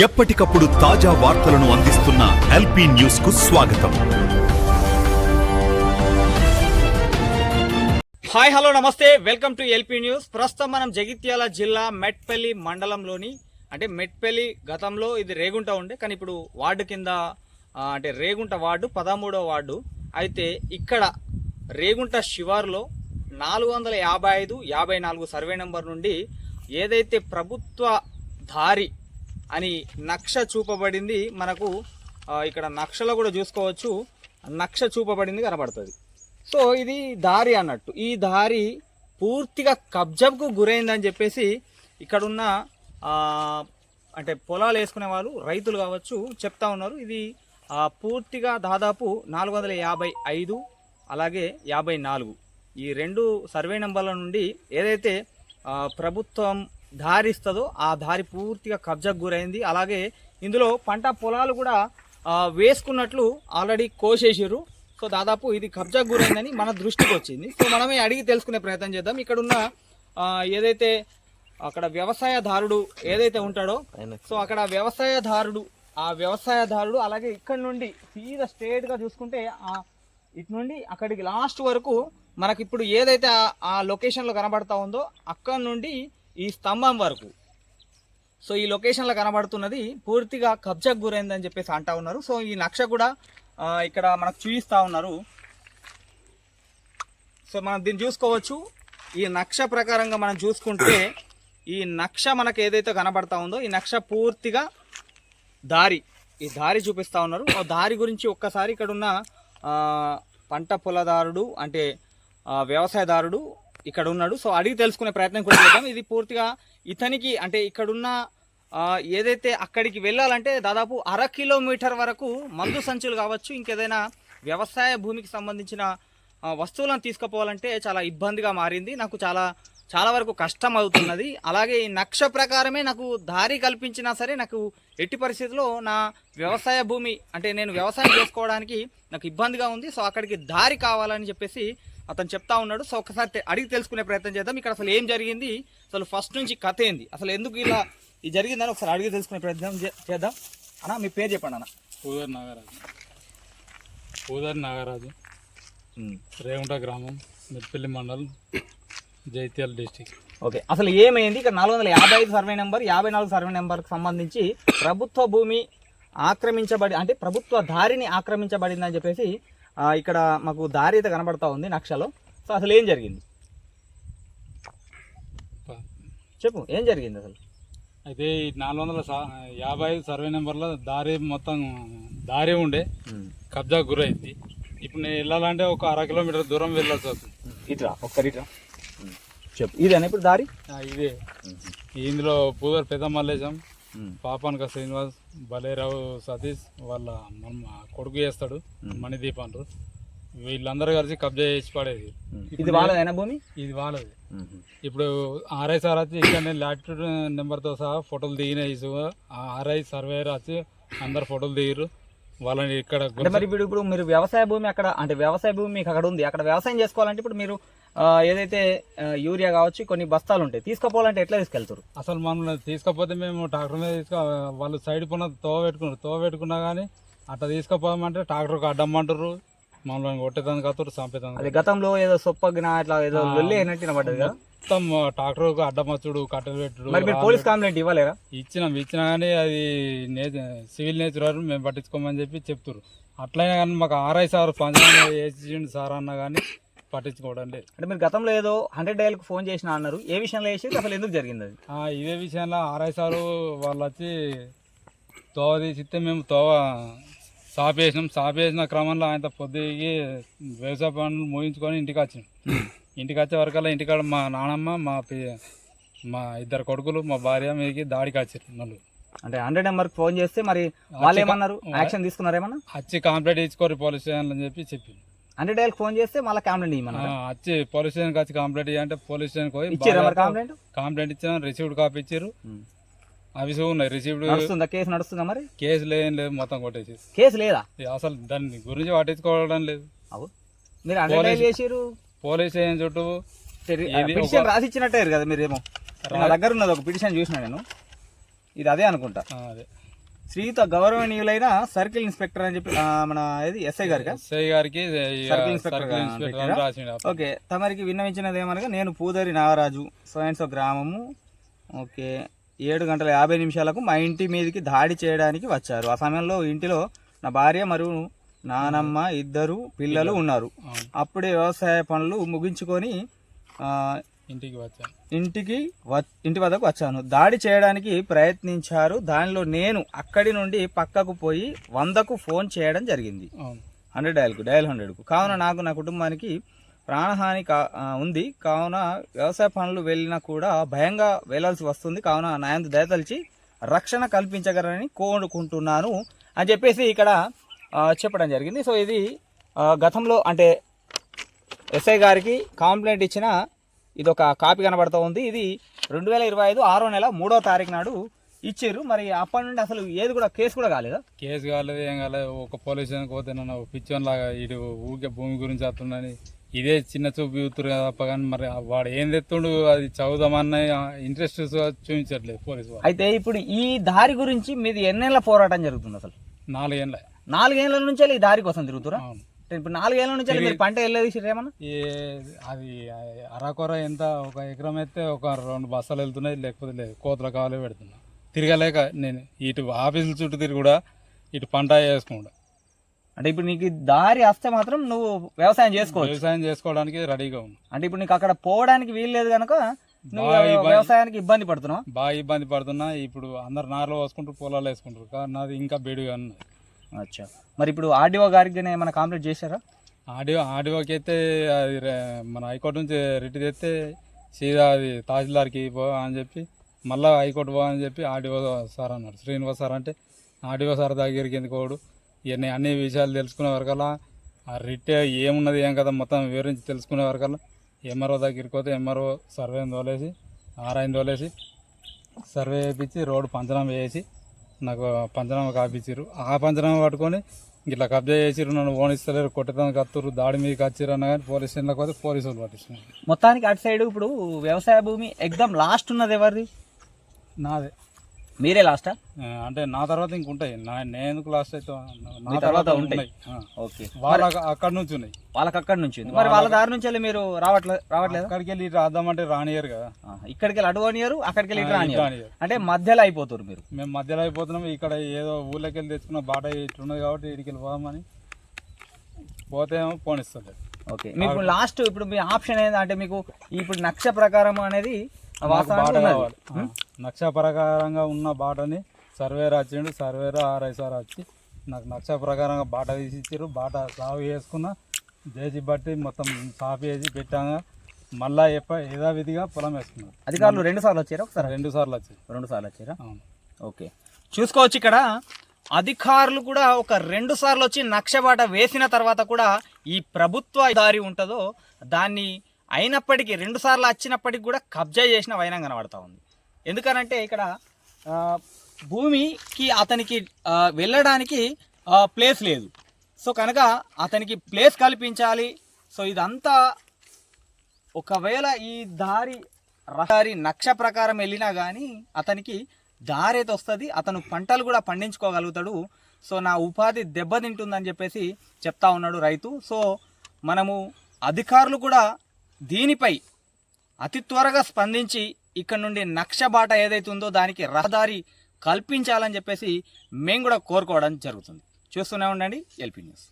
ఎప్పటికప్పుడు తాజా వార్తలను అందిస్తున్న ఎల్పీ న్యూస్ కు స్వాగతం. హాయ్ హలో నమస్తే, వెల్కమ్ టు ఎల్పీ న్యూస్. ప్రస్తుతం మనం జగిత్యాల జిల్లా మెట్పల్లి మండలంలోని మెట్పల్లి గతంలో ఇది రేగుంట ఉండే, కానీ ఇప్పుడు వార్డు కింద రేగుంట వార్డు 13వ వార్డు. అయితే ఇక్కడ రేగుంట శివారులో 455-54 సర్వే నెంబర్ నుండి ఏదైతే ప్రభుత్వ దారి అని నక్ష చూపబడింది, మనకు ఇక్కడ నక్షలో కూడా చూసుకోవచ్చు, నక్ష చూపబడింది కనబడుతుంది. సో ఇది దారి అన్నట్టు. ఈ దారి పూర్తిగా కబ్జాకు గురైందని చెప్పేసి ఇక్కడున్న పొలాలు వేసుకునే వాళ్ళు, రైతులు కావచ్చు, చెప్తా ఉన్నారు. ఇది పూర్తిగా దాదాపు 455 అలాగే 54 ఈ రెండు సర్వే నెంబర్ల నుండి ఏదైతే ప్రభుత్వం దారి ఇస్తుందో ఆ దారి పూర్తిగా కబ్జాకు గురైంది. అలాగే ఇందులో పంట పొలాలు కూడా వేసుకున్నట్లు ఆల్రెడీ కోసేసారు. సో దాదాపు ఇది కబ్జాకు గురైందని మన దృష్టికి వచ్చింది. సో మనమే అడిగి తెలుసుకునే ప్రయత్నం చేద్దాం. ఇక్కడున్న ఏదైతే అక్కడ వ్యవసాయదారుడు ఏదైతే ఉంటాడో, సో అక్కడ వ్యవసాయదారుడు అలాగే ఇక్కడ నుండి సీదా స్ట్రేట్గా చూసుకుంటే ఇటు నుండి అక్కడికి లాస్ట్ వరకు మనకి ఇప్పుడు ఏదైతే ఆ లొకేషన్లో కనబడతా ఉందో అక్కడ నుండి ఈ స్తంభం వరకు, సో ఈ లొకేషన్లో కనబడుతున్నది పూర్తిగా కబ్జాకు గురైందని చెప్పేసి అంటా ఉన్నారు. సో ఈ నక్ష కూడా ఇక్కడ మనకు చూపిస్తూ ఉన్నారు. సో మనం దీన్ని చూసుకోవచ్చు. ఈ నక్ష ప్రకారంగా మనం చూసుకుంటే ఈ నక్ష మనకు ఏదైతే కనబడతా ఉందో ఈ నక్ష పూర్తిగా ఈ దారి చూపిస్తూ ఉన్నారు. ఆ దారి గురించి ఒక్కసారి ఇక్కడున్న పంట పొలదారుడు వ్యవసాయదారుడు ఇక్కడ ఉన్నాడు. సో అడిగి తెలుసుకునే ప్రయత్నం కూడా చేద్దాం. ఇది పూర్తిగా ఇతనికి ఇక్కడున్న ఏదైతే అక్కడికి వెళ్ళాలంటే దాదాపు 1/2 కిలోమీటర్ వరకు మందు సంచులు కావచ్చు, ఇంకేదైనా వ్యవసాయ భూమికి సంబంధించిన వస్తువులను తీసుకుపోవాలంటే చాలా ఇబ్బందిగా మారింది. నాకు చాలా వరకు కష్టం అవుతున్నది. అలాగే ఈ నక్ష ప్రకారమే నాకు దారి కల్పించినా సరే నాకు ఎట్టి పరిస్థితుల్లో నా వ్యవసాయ భూమి నేను వ్యవసాయం చేసుకోవడానికి నాకు ఇబ్బందిగా ఉంది. సో అక్కడికి దారి కావాలని చెప్పేసి అతను చెప్తా ఉన్నాడు. సో ఒకసారి అడిగి తెలుసుకునే ప్రయత్నం చేద్దాం. ఇక్కడ అసలు ఏం జరిగింది, అసలు ఫస్ట్ నుంచి కథ ఏంది, అసలు ఎందుకు ఇలా ఇది జరిగిందని ఒకసారి అడిగి తెలుసుకునే ప్రయత్నం చేద్దాం. అన్న మీ పేరు చెప్పండి. అన్న పూదర్ నాగరాజు, రేగుంట గ్రామం, మెట్పల్లి మండలం, జగిత్యాల డిస్టిక్. ఓకే, అసలు ఏమైంది? ఇక్కడ 455 సర్వే నెంబర్ 54 సర్వే నెంబర్కి సంబంధించి ప్రభుత్వ భూమి ప్రభుత్వ దారిని ఆక్రమించబడిందని చెప్పేసి ఇక్కడ మాకు దారి అయితే కనబడతా ఉంది నక్షలో. సో అసలు ఏం జరిగింది చెప్పు, ఏం జరిగింది అసలు? అయితే ఈ 455 సర్వే నెంబర్లో దారి ఉండే కబ్జా గురైంది. ఇప్పుడు నేను వెళ్ళాలంటే ఒక 1/2 కిలోమీటర్ దూరం వెళ్ళాల్సి వస్తుంది. ఇట్లా ఒక్కరి చెప్పు, ఇదేనా ఇప్పుడు దారి? ఇదే. ఇందులో పూదర్ పెద్ద మల్లేశం, పాపానక శ్రీనివాస్, బలేరావు సతీష్ వాళ్ళ కొడుకు చేస్తాడు మణిదీప్ అంటారు. వీళ్ళందరూ కలిసి కబ్జా చేసి పడేది. ఇది వాళ్ళదేనా భూమి? ఇది వాళ్ళది. ఇప్పుడు ఆర్ఐ సార్ వచ్చి ఇక్కడ లాటిట్యూడ్ నెంబర్తో సహా ఫోటోలు దిగిన ఆర్ఐ సర్వేయర్ వచ్చి అందరు ఫోటోలు దిగారు వాళ్ళని ఇక్కడ. మరి ఇప్పుడు మీరు వ్యవసాయ భూమి వ్యవసాయ భూమి మీకు అక్కడ ఉంది, అక్కడ వ్యవసాయం చేసుకోవాలంటే ఇప్పుడు మీరు ఏదైతే యూరియా కావచ్చు కొన్ని బస్తాలు ఉంటాయి, తీసుకుపోవాలంటే ఎట్లా తీసుకెళ్తారు? అసలు మమ్మల్ని తీసుకపోతే మేము ట్రాక్టర్ మీద వాళ్ళు సైడ్ పొన్న తోవ పెట్టుకున్నా కానీ అట్లా తీసుకుపోదామంటే ట్రాక్టర్కి అడ్డమ్మంటారు, మమ్మల్ని కొట్టేదానికి కాదు చంపేదానికి. అది గతంలో ఏదో సొప్పగిన ఇట్లా ఏదో వెళ్ళి అయినట్టు పడ్డది కదా, మొత్తం ట్రాక్టర్కు అడ్డమచ్చుడు, కట్టెలు పెట్టుడు. మరి మీరు పోలీస్ కంప్లైంట్ ఇవ్వలేరా? ఇచ్చినా కానీ అది సివిల్ నేచర్ మేము పట్టించుకోమని చెప్పి చెప్తారు. అట్లయినా కానీ మాకు ఆర్ఐ సార్ పంచాయతీ వేసిండు సార్ అన్నా కానీ పట్టించుకోవడం లేదు. అంటే మీరు గతంలో ఏదో 100 డైల్కి ఫోన్ చేసిన అన్నారు, ఏ విషయంలో వేసి అసలు ఎందుకు జరిగింది అది? ఇదే విషయంలో ఆర్ఐ సారు వాళ్ళు వచ్చి తోవ తీసిస్తే మేము తోవ సాపేసిన క్రమంలో ఆయన పొద్దుకి వ్యవసాయ పనులు ముగించుకొని ఇంటికి వచ్చినాం. ఇంటికి వచ్చే వరకల్లా ఇంటికాడ మా నానమ్మ మా 2 కొడుకులు మా భార్య మీదకి దాడికి వచ్చారు. 100 నెంబర్కి ఫోన్ చేస్తే మరి వాళ్ళు ఏమన్నారు, యాక్షన్ తీసుకున్నారేమన్నా? వచ్చి కంప్లైంట్ ఇచ్చుకోరు పోలీస్ స్టేషన్ అని చెప్పి చెప్పింది. 100 డైల్కి ఫోన్ చేస్తే మళ్ళీ కంప్లైంట్ ఇవ్వమన్నారు. వచ్చి పోలీస్ స్టేషన్కి వచ్చి కంప్లైంట్ ఇవ్వంటే పోలీస్ స్టేషన్కి పోయి కంప్లైంట్ ఇచ్చాను, రిసీవ్డ్ కాపీ ఇచ్చారు. అవి ఉన్నాయి రిసీవ్డ్. కేసు నడుస్తుందా? మరి కేసు లేదు, మొత్తం కొట్టేసి. కేసు లేదా? అసలు దాని గురించి పట్టించుకోవడం లేదు. మీరు 100 డైల్ చేసారు, పోలీస్ స్టేషన్ చుట్టూ పిటిషన్ రాసి ఇచ్చినట్టే కదా మీరేమో. నా దగ్గర ఉన్నది ఒక పిటిషన్ చూసిన నేను, ఇది అదే అనుకుంటా. శ్రీయుత గౌరవనీయులైన సర్కిల్ ఇన్స్పెక్టర్ అని చెప్పి మన ఏది ఎస్ఐ గారికి ఎస్ఐ గారికి సర్కిల్ ఇన్స్పెక్టర్ ఇన్స్పెక్టర్ అని రాసిండు. ఓకే, తమరికి విన్నవించినది ఏమనగా నేను పూదరి నాగరాజు సో గ్రామము ఓకే 7:50 మా ఇంటి మీదకి దాడి చేయడానికి వచ్చారు. ఆ సమయంలో ఇంటిలో నా భార్య మరియు నానమ్మ 2 పిల్లలు ఉన్నారు. అప్పుడే వ్యవసాయ పనులు ముగించుకొని ఇంటి వద్దకు వచ్చాను. దాడి చేయడానికి ప్రయత్నించారు. దానిలో నేను అక్కడి నుండి పక్కకు పోయి 100కు ఫోన్ చేయడం జరిగింది. 100 డయల్ 100కు. కావున నాకు నా కుటుంబానికి ప్రాణహాని ఉంది. కావున వ్యవసాయ పనులు వెళ్ళినా కూడా భయంగా వెళ్లాల్సి వస్తుంది. కావున నాయందు దయతలిచి రక్షణ కల్పించగలరని కోరుకుంటున్నాను అని చెప్పేసి ఇక్కడ చెప్పడం జరిగింది. సో ఇది గతంలో అంటే ఎస్ఐ గారికి కంప్లైంట్ ఇచ్చిన ఇది ఒక కాపీ కనబడుతూ ఉంది. ఇది 2025 6వ నెల 3వ తారీఖు నాడు ఇచ్చారు. మరి అప్పటి నుండి అసలు ఏది కూడా కేసు కూడా కాలేదా? కేసు కాలేదు, ఏం కాలేదు. ఒక పోలీస్ స్టేషన్కి పోతే నన్ను పిచ్చోన్ లాగా ఇటు ఊరికే భూమి గురించి వస్తుందని ఇదే చిన్న చూపు చూతురు కదా తప్ప. కానీ మరి వాడు ఏం తెస్తుండు అది చదువుదామన్న ఇంట్రెస్ట్ చూపించట్లేదు పోలీసు వాళ్ళు. అయితే ఇప్పుడు ఈ దారి గురించి మీది ఎన్నేళ్ల పోరాటం జరుగుతుంది? అసలు 4 ఏళ్ళ 4 ఏళ్ల నుంచి ఈ దారి కోసం తిరుగుతురా? ఇప్పుడు 4 ఏళ్ల నుంచి మీరు పంట వెళ్ళేది ఏమన్నా అది అరాకొర ఎంత ఒక ఎకరం అయితే ఒక 2 బస్తాలు వెళ్తున్నాయి, లేకపోతే లేదు కోతల కావాలే పెడుతున్నా. తిరగలేక నేను ఇటు ఆఫీసుల చుట్టూ తిరిగి కూడా ఇటు పంట వేసుకుంటా. అంటే ఇప్పుడు నీకు దారి వస్తే మాత్రం నువ్వు వ్యవసాయం చేసుకోవచ్చు. వ్యవసాయం చేసుకోవడానికి రెడీగా ఉన్నా. అంటే ఇప్పుడు నీకు అక్కడ పోవడానికి వీలు లేదు కనుక నువ్వు వ్యవసాయానికి ఇబ్బంది పడుతున్నావు. బాగా ఇబ్బంది పడుతున్నా. ఇప్పుడు అందరు నారులో వేసుకుంటారు, పొలాలు వేసుకుంటారు. కానీ నాది ఇంకా బేడుగా ఉన్నది. అచ్చా, మరి ఇప్పుడు ఆర్డీఓ గారికి ఏమైనా కంప్లైంట్ చేశారా? ఆర్డీఓకి అయితే అది మన హైకోర్టు నుంచి రిట్ చేస్తే సీదా అది తహసీల్దార్కి పో అని చెప్పి మళ్ళీ హైకోర్టు పో అని చెప్పి ఆర్డీఓ సార్ అన్నాడు. శ్రీనివాస్ సార్ అంటే ఆర్డీఓ సార్ దగ్గరికి ఎందుకు పోడు, ఇవన్నీ అన్ని విషయాలు తెలుసుకునే వరకల్లా ఆ రిట్ ఏమున్నది ఏం కదా మొత్తం వివరించి తెలుసుకునే వరకల్లా ఎంఆర్ఓ దగ్గరికి పోతే ఎంఆర్ఓ సర్వేని తోలేసి ఆర్ఐని తోలేసి సర్వే వేయించి రోడ్డు పంచనామా వేసి నాకు పంచనామా కాపించారు. ఆ పంచనామా పట్టుకొని ఇట్లా కబ్జా చేసిరు, నన్ను ఓనిస్తలేరు, కొట్టడానికి కత్తురు, దాడి మీదకి వచ్చిర్రు అన్న కానీ పోలీస్ స్టేషన్లోకి పోతే పోలీసు వాళ్ళు పట్టిస్తున్నారు. మొత్తానికి అటు సైడ్ ఇప్పుడు వ్యవసాయ భూమి ఎగ్దమ్ లాస్ట్ ఉన్నది ఎవరిది? నాదే. మీరే లాస్టా? అంటే నా తర్వాత ఇంకుంటాయి. నేను లాస్ట్ అయితే నా తర్వాత ఉంటాయి. ఓకే, వాళ్ళకి అక్కడ నుంచి ఉన్నాయి. వాళ్ళకి అక్కడ నుంచి ఉంది. మరి వాళ్ళ దారి నుంచి వెళ్ళి మీరు రావట్లేదు? అక్కడికి వెళ్ళి రాద్దామంటే రానియరు కదా. ఇక్కడికి వెళ్ళి అటు రానియరు, అక్కడికి వెళ్ళి రానియరు. అంటే మధ్యలో అయిపోతారు మీరు. మేము మధ్యలో అయిపోతున్నాం. ఇక్కడ ఏదో ఊళ్ళకి వెళ్ళి తెచ్చుకున్న బాట ఇట్లున్నది కాబట్టి ఇక్కడికి వెళ్ళి పోదామని పోతేమో పోనిస్తుంది. ఓకే, మీకు లాస్ట్ ఇప్పుడు మీ ఆప్షన్ ఏంటంటే మీకు ఇప్పుడు నక్ష ప్రకారం అనేది బాట కావాలి. నక్ష ప్రకారంగా ఉన్న బాటని సర్వేర్ వచ్చిండు. సర్వేర్ ఆర్ఐ సార్ వచ్చి నాకు నక్ష ప్రకారంగా బాట తీసి ఇచ్చారు. బాట సాగు చేసుకున్న జేసీ బట్టి మొత్తం సాఫ్ చేసి పెట్టాక మళ్ళా యథావిధిగా పొలం వేసుకున్నారు. అధికారులు 2 సార్లు వచ్చారా? ఒకసారి 2 సార్లు వచ్చారు. 2 సార్లు వచ్చారా? ఓకే, చూసుకోవచ్చు ఇక్కడ అధికారులు కూడా ఒక 2 సార్లు వచ్చి నక్షబాట వేసిన తర్వాత కూడా ఈ ప్రభుత్వ దారి ఉంటుందో దాన్ని అయినప్పటికీ 2 సార్లు వచ్చినప్పటికి కూడా కబ్జా చేసిన వైనం కనబడతా ఉంది. ఎందుకనంటే ఇక్కడ భూమికి అతనికి వెళ్ళడానికి ప్లేస్ లేదు. సో కనుక అతనికి ప్లేస్ కల్పించాలి. సో ఇదంతా ఒకవేళ ఈ దారి నక్ష ప్రకారం వెళ్ళినా కానీ అతనికి దారి అయితే వస్తుంది, అతను పంటలు కూడా పండించుకోగలుగుతాడు. సో నా ఉపాధి దెబ్బతింటుందని చెప్పేసి చెప్తా ఉన్నాడు రైతు. సో మనము అధికారులు కూడా దీనిపై అతి త్వరగా స్పందించి ఇక్కడ నుండి నక్ష బాట ఏదైతే ఉందో దానికి రహదారి కల్పించాలని చెప్పేసి మేము కూడా కోరుకోవడం జరుగుతుంది. చూస్తూనే ఉండండి ఎల్పీ న్యూస్.